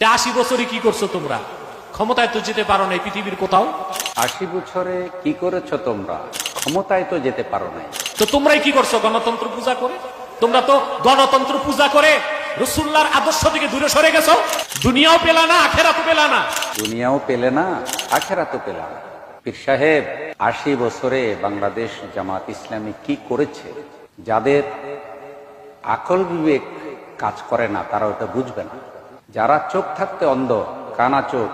80 বছরে কি করছো তোমরা? ক্ষমতায় তো যেতে পারো নাই পৃথিবীর কোথাও। 80 বছরে কি করেছো তোমরা? ক্ষমতায় তো যেতে পারো নাই। তো তোমরাই কি করছো গণতন্ত্র পূজা করে? তোমরা তো গণতন্ত্র পূজা করে রাসূলুল্লাহর আদর্শ থেকে দূরে সরে গেছো। দুনিয়াও পেলা না, আখিরাতও পেলা না। দুনিয়াও পেলে না, আখেরাতও পেলে না। পীর সাহেব, 80 বছরে বাংলাদেশ জামাত ইসলামী কি করেছে? যাদের আকল বিবেক কাজ করে না তারা ওটা বুঝবে না। যারা চোখ থাকতে অন্ধ, কানা চোখ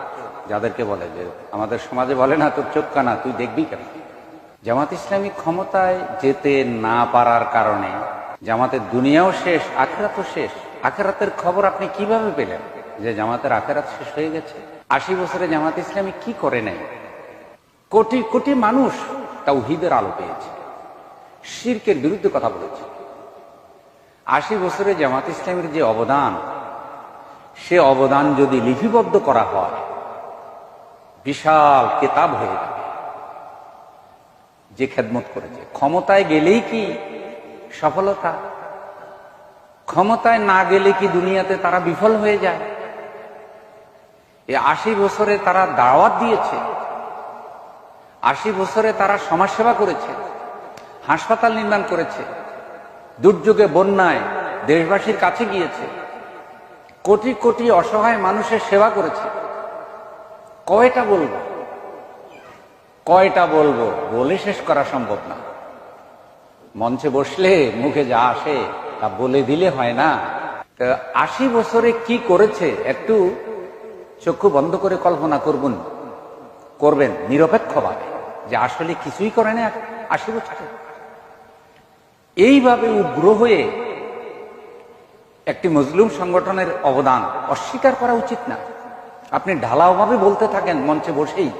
যাদেরকে বলে, যে আমাদের সমাজে বলে না তোর চোখ কানা, তুই দেখবি কেন? জামাত ইসলামী ক্ষমতায় যেতে না পারার কারণে জামাতের দুনিয়াও শেষ, আখেরাতও শেষ। আখেরাতের খবর আপনি কিভাবে পেলেন যে জামাতের আখেরাত শেষ হয়ে গেছে? 80 বছরে জামাত ইসলামী কি করে নাই? কোটি কোটি মানুষ তাওহীদের আলো পেয়েছে, শিরকের বিরুদ্ধে কথা বলেছে। 80 বছরে জামাত ইসলামের যে অবদান, সে অবদান যদি লিপিবদ্ধ করা হয় বিশাল কিতাব হয়ে যাবে। যে খেদমত করেছে, ক্ষমতায় গেলেই কি সফলতা? ক্ষমতায় না গেলে কি দুনিয়াতে তারা বিফল হয়ে যায়? এই 80 বছরে তারা দাওয়াত দিয়েছে, 80 বছরে তারা সমাজসেবা করেছে, হাসপাতাল নির্মাণ করেছে, দুর্যোগে বন্যায় দেশবাসীর কাছে গিয়েছে, কোটি কোটি অসহায় মানুষের সেবা করেছে। কয়টা বলবো, কয়টা বলবো? বলে শেষ করা সম্ভব না। মঞ্চে বসলে মুখে যা আসে তা বলে দিলে হয় না। 80 বছরে কি করেছে একটু চক্ষু বন্ধ করে কল্পনা করবেন নিরপেক্ষভাবে, যে আসলে কিছুই করে না 80 বছরে। এইভাবে উগ্র হয়ে একটি মজলুম সংগঠনের অবদান অস্বীকার করা উচিত না। আপনি ঢালাওভাবে বলতে থাকেন মঞ্চে বসেই।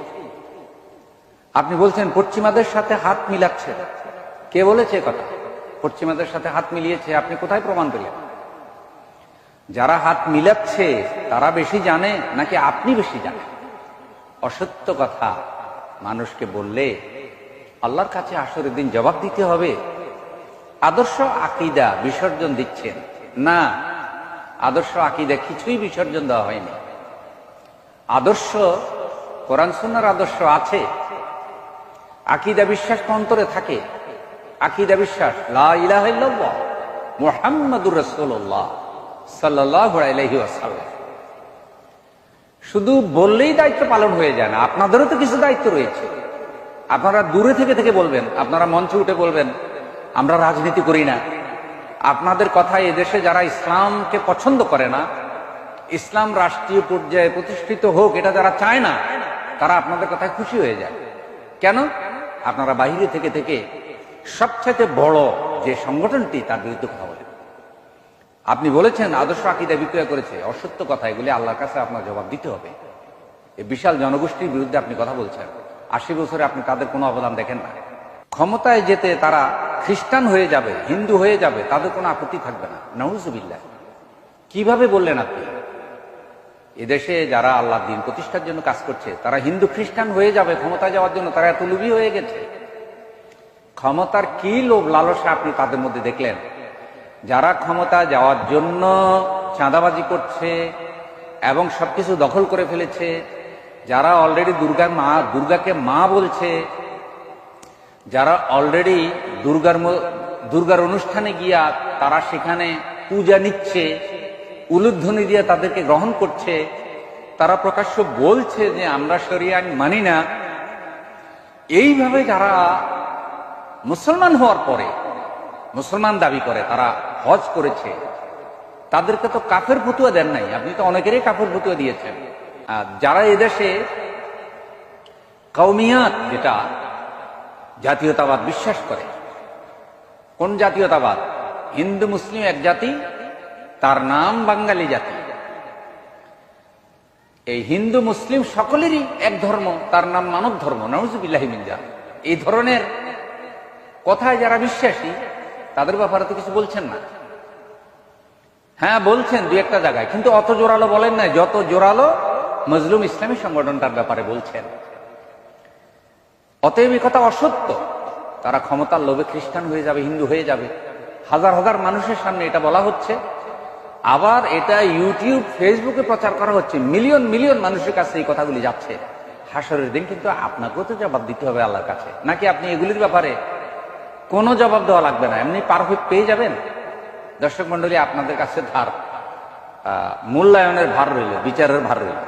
আপনি বলছেন পশ্চিমাদের সাথে হাত মিলাচ্ছে। কে বলেছে কথা? পশ্চিমাদের সাথে হাত মিলিয়েছে, আপনি কোথায় প্রমাণ পেলেন? যারা হাত মিলাচ্ছে তারা বেশি জানে নাকি আপনি বেশি জানেন? অসত্য কথা মানুষকে বললে আল্লাহর কাছে আসরের দিন জবাব দিতে হবে। আদর্শ আকীদা বিসর্জন দিচ্ছেন না, আদর্শ আকীদা কিছুই বিসর্জন দেওয়া হয়নি। আদর্শ কোরআন সুন্নাহর আদর্শ আছে। আকীদা বিশ্বাস অন্তরে থাকে। আকীদা বিশ্বাস লা ইলাহা ইল্লাল্লাহ মুহাম্মাদুর রাসূলুল্লাহ সাল্লাল্লাহু আলাইহি ওয়াসাল্লাম। শুধু বললেই দায়িত্ব পালন হয়ে যায় না, আপনাদেরও তো কিছু দায়িত্ব রয়েছে। আপনারা দূরে থেকে থেকে বলবেন, আপনারা মঞ্চে উঠে বলবেন আমরা রাজনীতি করি না। আপনাদের কথায় এদেশে যারা ইসলামকে পছন্দ করে না, ইসলাম রাষ্ট্রীয় পর্যায়ে প্রতিষ্ঠিত হোক এটা যারা চায় না, তারা আপনাদের কথায় খুশি হয়ে যায়। কেন? আপনারা বাইরে থেকে থেকে সবচেয়ে বড় যে সংগঠনটি তার বিরুদ্ধে কথা বলেন। আপনি বলেছেন আদর্শ আকীদা বিক্রয় করেছে, অসত্য কথা। এগুলি আল্লাহর কাছে আপনার জবাব দিতে হবে। এই বিশাল জনগোষ্ঠীর বিরুদ্ধে আপনি কথা বলছেন। 80 বছরে আপনি তাদের কোনো অবদান দেখেন না। ক্ষমতায় যেতে তারা খ্রিস্টান হয়ে যাবে, হিন্দু হয়ে যাবে, তাদের কোনো আপত্তি থাকবে না। নাউজুবিল্লাহ, কিভাবে বললেন আপনি? এদেশে যারা আল্লাহর দ্বীন প্রতিষ্ঠার জন্য কাজ করছে তারা হিন্দু খ্রিস্টান হয়ে যাবে ক্ষমতায় যাওয়ার জন্য? তারা এত লোভী হয়ে গেছে। ক্ষমতার কি লোভ লালসা আপনি তাদের মধ্যে দেখলেন? যারা ক্ষমতা যাওয়ার জন্য চাঁদাবাজি করছে এবং সবকিছু দখল করে ফেলেছে, যারা অলরেডি দুর্গাকে মা বলছে, যারা অলরেডি দুর্গার অনুষ্ঠানে গিয়া তারা সেখানে পূজা নিচ্ছে, উলুধ্বনি দিয়ে তাদেরকে গ্রহণ করছে, তারা প্রকাশ্য বলছে যে আমরা শরিয়া আইন মানি না। এইভাবে যারা মুসলমান হওয়ার পরে মুসলমান দাবি করে, তারা হজ করেছে, তাদেরকে তো কাফের ফতুয়া দেন নাই। আপনি তো অনেকেরই কাফের ফতুয়া দিয়েছেন। যারা এদেশে কওমিয়াত, যেটা জাতীয়তাবাদ বিশ্বাস করে। কোন জাতীয়তাবাদ? হিন্দু মুসলিম এক জাতি, তার নাম বাঙালি জাতি। এই হিন্দু মুসলিম সকলেরই এক ধর্ম, তার নাম মানব ধর্ম। নাউজুবিল্লাহি মিন যালিক। এই ধরনের কথায় যারা বিশ্বাসী তাদের ব্যাপারে তো কিছু বলছেন না। হ্যাঁ বলছেন দুই একটা জায়গায়, কিন্তু অত জোরালো বলেন না যত জোরালো মজলুম ইসলামী সংগঠনটার ব্যাপারে বলছেন। অতএব এই কথা অসত্য। তারা ক্ষমতার লোভে খ্রিস্টান হয়ে যাবে, হিন্দু হয়ে যাবে। হাজার হাজার মানুষের সামনে এটা বলা হচ্ছে। আবার এটা ইউটিউব ফেসবুকে প্রচার করা হচ্ছে, মিলিয়ন মিলিয়ন মানুষের কাছে এই কথাগুলি যাচ্ছে। হাসরের দিন কিন্তু আপনাকেও তো জবাব দিতে হবে আল্লাহর কাছে। নাকি আপনি এগুলির ব্যাপারে কোনো জবাব দেওয়া লাগবে না, এমনি পারফেক্ট পেয়ে যাবেন? দর্শক মন্ডলী, আপনাদের কাছে মূল্যায়নের ভার রইল, বিচারের ভার রইল।